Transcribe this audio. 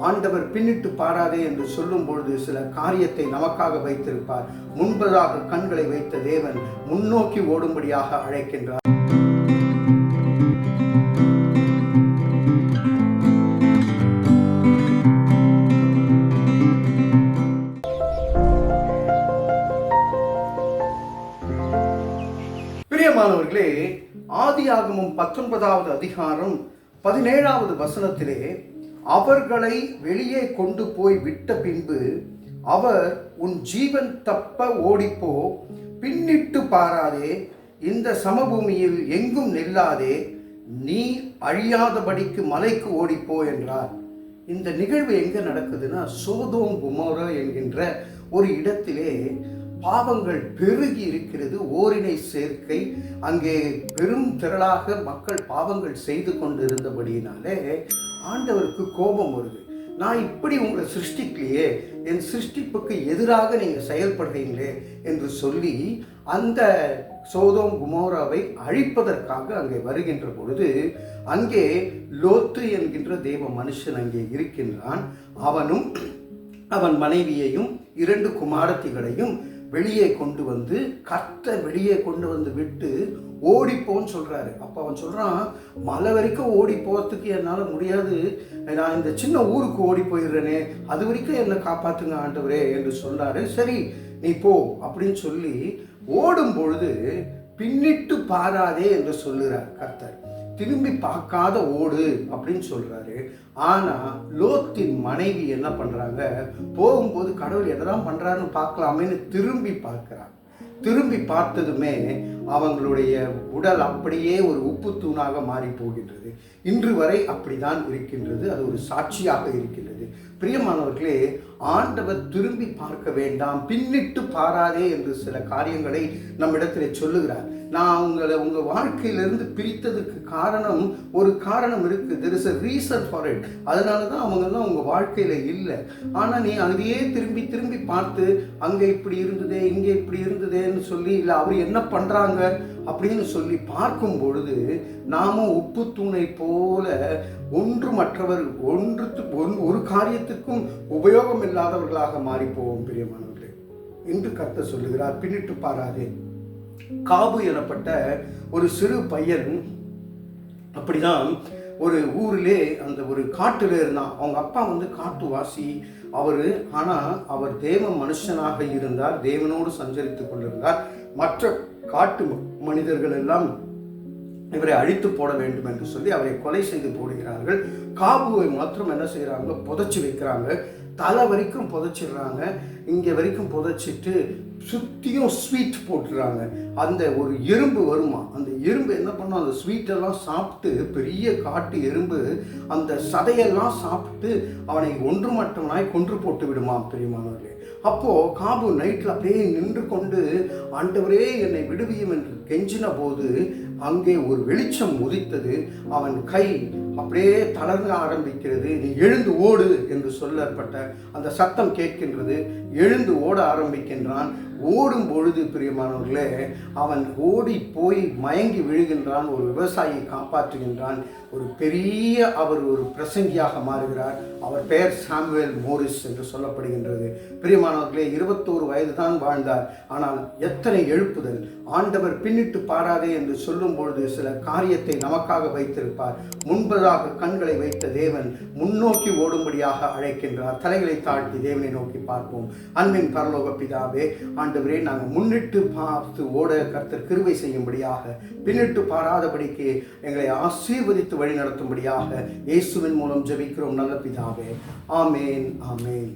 ஆண்டவர் பின்னிட்டு பாராதே என்று சொல்லும் பொழுது சில காரியத்தை நமக்காக வைத்திருப்பார். முன்பதாக கண்களை வைத்த தேவன் முன்னோக்கி ஓடும்படியாக அழைக்கின்றார். பிரியமானவர்களே, ஆதியாகமம் 19வது அதிகாரம் 17வது வசனத்திலே, அவர்களை வெளியே கொண்டு போய் விட்ட பின்பு அவர், உன் ஜீவன் தப்ப ஓடிப்போ, பின்னிட்டு பாராதே, இந்த சமபூமியில் எங்கும் நில்லாதே, நீ அழியாதபடிக்கு மலைக்கு ஓடிப்போ என்றார். இந்த நிகழ்வு எங்க நடக்குதுன்னா, சோதோம் குமோரா என்கின்ற ஒரு இடத்திலே பாவங்கள் பெருகி இருக்கிறது. ஓரினை சேர்க்கை, அங்கே பெரும் திரளாக மக்கள் பாவங்கள் செய்து கொண்டு இருந்தபடியினாலே ஆண்டவருக்கு கோபம் வருது. நான் இப்படி உங்களை சிருஷ்டிக்கலையே, என் சிருஷ்டிப்புக்கு எதிராக நீங்கள் செயல்படுறீங்களே என்று சொல்லி அந்த சோதோம் குமோராவை அழிப்பதற்காக அங்கே வருகின்ற பொழுது, அங்கே லோத்து என்கின்ற தேவ மனுஷன் அங்கே இருக்கின்றான். அவனும் அவன் மனைவியையும் 2 குமாரத்திகளையும் வெளியே கொண்டு வந்து, கர்த்தர் வெளியே கொண்டு வந்து விட்டு ஓடிப்போன்னு சொல்கிறாரு. அப்போ அவன் சொல்கிறான், மலை வரைக்கும் ஓடி போகிறதுக்கு என்னால் முடியாது, நான் இந்த சின்ன ஊருக்கு ஓடி போயிடுறேனே, அது வரைக்கும் என்னை காப்பாற்றுங்க ஆண்டவரே என்று சொல்கிறாரு. சரி நீ போ அப்படின்னு சொல்லி ஓடும் பொழுது, பின்னிட்டு பாராதே என்று சொல்லுறார் கர்த்தர். திரும்பி பார்க்காத ஓடு அப்படின்னு சொல்றாரு. ஆனா லோத்தின் மனைவி என்ன பண்றாங்க, போகும்போது கடவுள் எதெல்லாம் பண்றாருன்னு பார்க்கலாமேன்னு திரும்பி பார்க்கிறாங்க. திரும்பி பார்த்ததுமே அவங்களுடைய உடல் அப்படியே ஒரு உப்பு தூணாக மாறி போகின்றது. இன்று வரை அப்படிதான் இருக்கின்றது. அது ஒரு சாட்சியாக இருக்கின்றது. பிரியமானவர்களே, ஆண்டவர் திரும்பி பார்க்க வேண்டாம், பின்னிட்டு பாராதே என்று சில காரியங்களை நம்மிடத்தில் சொல்லுகிறார். நான் உங்க வாழ்க்கையிலிருந்து பிரித்ததுக்கு காரணம், ஒரு காரணம் இருக்கு. there is a reason for it. அதனால தான் அவங்கெல்லாம் உங்க வாழ்க்கையில இல்லை. ஆனால் நீ அங்கேயே திரும்பி திரும்பி பார்த்து, அங்கே இப்படி இருந்ததே, இங்கே இப்படி இருந்ததேன்னு சொல்லி, இல்லை அவர் என்ன பண்றாங்க அப்படின்னு சொல்லி பார்க்கும் பொழுது, நாமும் உப்பு தூணை போல ஒன்றுமற்றவர், ஒரு காரியத்துக்கும் உபயோகம் இல்லாதவர்களாக மாறி போவோம். பிரியமானவர்களே, இன்று கர்த்தர் சொல்லுகிறார், பின்னிட்டு பாராதே. காபு எனப்பட்ட ஒரு சிறு பையன் அப்படிதான் ஒரு ஊரிலே, அந்த ஒரு காட்டில் இருந்தான். அவங்க அப்பா காட்டுவாசி அவரு. ஆனால் அவர் தேவ மனுஷனாக இருந்தார், தேவனோடு சஞ்சரித்து கொண்டிருந்தார். மற்ற காட்டு மனிதர்கள் எல்லாம் இவரை அழித்து போட வேண்டும் என்று சொல்லி அவரை கொலை செய்து போடுகிறார்கள். காபுவை மாத்திரம் என்ன செய்யறாங்க, புதைச்சி வைக்கிறாங்க. தலை வரைக்கும் புதைச்சிடுறாங்க, இங்கே வரைக்கும் புதைச்சிட்டு சுற்றியும் ஸ்வீட் போட்டுறாங்க. அந்த ஒரு எறும்பு வருமா, அந்த எறும்பு என்ன பண்ணும், அந்த ஸ்வீட்டெல்லாம் சாப்பிட்டு, பெரிய காட்டு எறும்பு அந்த சதையெல்லாம் சாப்பிட்டு அவனை ஒன்று மட்டுமாய் கொன்று போட்டு விடுமா. பிரியமானவர்களே, அப்போது காபு நைட்டில் அப்படியே நின்று கொண்டு, ஆண்டவரே என்னை விடுவியும் என்று கெஞ்சின போது அங்கே ஒரு வெளிச்சம் உதித்தது. அவன் கை அப்படியே தளர்ந்து ஆரம்பிக்கிறது. நீ எழுந்து ஓடு என்று சொல்லப்பட்ட அந்த சத்தம் கேட்கின்றது. எழுந்து ஓட ஆரம்பிக்கின்றான். ஓடும் பொழுது பிரியமானவர்களே, அவன் ஓடி போய் மயங்கி விழுகின்றான். ஒரு விவசாயியை காப்பாற்றுகின்றான். ஒரு பெரிய அவர் ஒரு பிரசங்கியாக மாறுகிறார். அவர் பெயர் சாமுவேல் மோரிஸ் என்று சொல்லப்படுகின்றது. பிரியமானவர்களே, 21 வயது தான் வாழ்ந்தார். ஆனால் எத்தனை எழுப்புதல்! ஆண்டவர் பின்னிட்டு பாராதே என்று சொல்லும் பொழுது சில காரியத்தை நமக்காக வைத்திருப்பார். முன்பதாக கண்களை வைத்த தேவன் முன்னோக்கி ஓடும்படியாக அழைக்கின்றார். தலைகளை தாழ்த்தி தேவனை நோக்கி பார்ப்போம். அன்பின் பரலோக பிதாவே, ஆண்டவரே, நாங்கள் முன்னிட்டு பார்த்து ஓட கர்த்தர் கிருபை செய்யும்படியாக, பின்னிட்டு பாராதபடிக்கு எங்களை ஆசீர்வதித்து வழி நடத்தும்படியாக இயேசுவின் மூலம் ஜெபிக்கிறோம் நல்ல பிதாவே. ஆமேன், ஆமேன்.